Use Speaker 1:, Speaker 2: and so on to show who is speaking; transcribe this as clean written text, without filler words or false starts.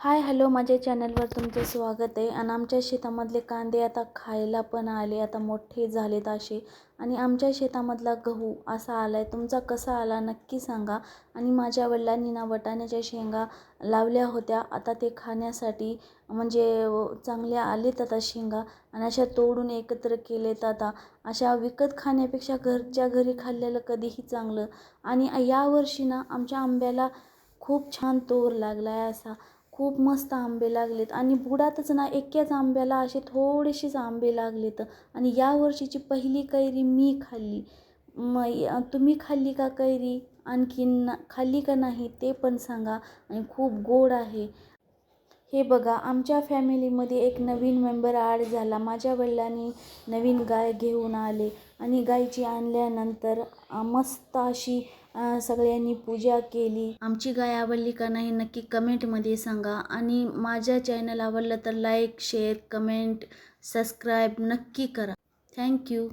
Speaker 1: Hi hello, माझ्या चॅनलवर तुमचं स्वागत आहे. आणि आमच्या शेतामधले कांदे आता खायला पण आले, आता मोठे झालेत असे. आणि आमच्या शेतामधला गहू असा आला आहे. तुमचा कसा आला नक्की सांगा. आणि माझ्या वडिलांनी ना वाटाण्याच्या शेंगा लावल्या होत्या, आता ते खाण्यासाठी म्हणजे चांगल्या आलेत आता शेंगा. आणि अशा तोडून एकत्र केलेत. आता अशा विकत खाण्यापेक्षा घरच्या घरी खाल्लेलं कधीही चांगलं. आणि यावर्षी ना आमच्या आंब्याला खूप छान तोर लागला आहे. असा खूप मस्त आंबे लागलेत. आणि बुडातच ना एकाच आंब्याला असे थोडेसेच आंबे लागलेत. आणि या वर्षीची पहिली कैरी मी खाल्ली. तुम्ही खाल्ली का कैरी? आणखीन खाल्ली का नाही ते पण सांगा. आणि खूप गोड आहे. हे बघा, आमच्या फॅमिलीमध्ये एक नवीन मेंबर ॲड झाला. माझ्या वडिलांनी नवीन गाय घेऊन आले. आणि गायची आणल्यानंतर मस्त अशी सगळ्यांनी पूजा केली. आमची गाय आवडली का नाही नक्की कमेंटमध्ये सांगा. आणि माझ्या चॅनल आवडलं तर लाईक, शेअर, कमेंट, सबस्क्राईब नक्की करा. थँक्यू.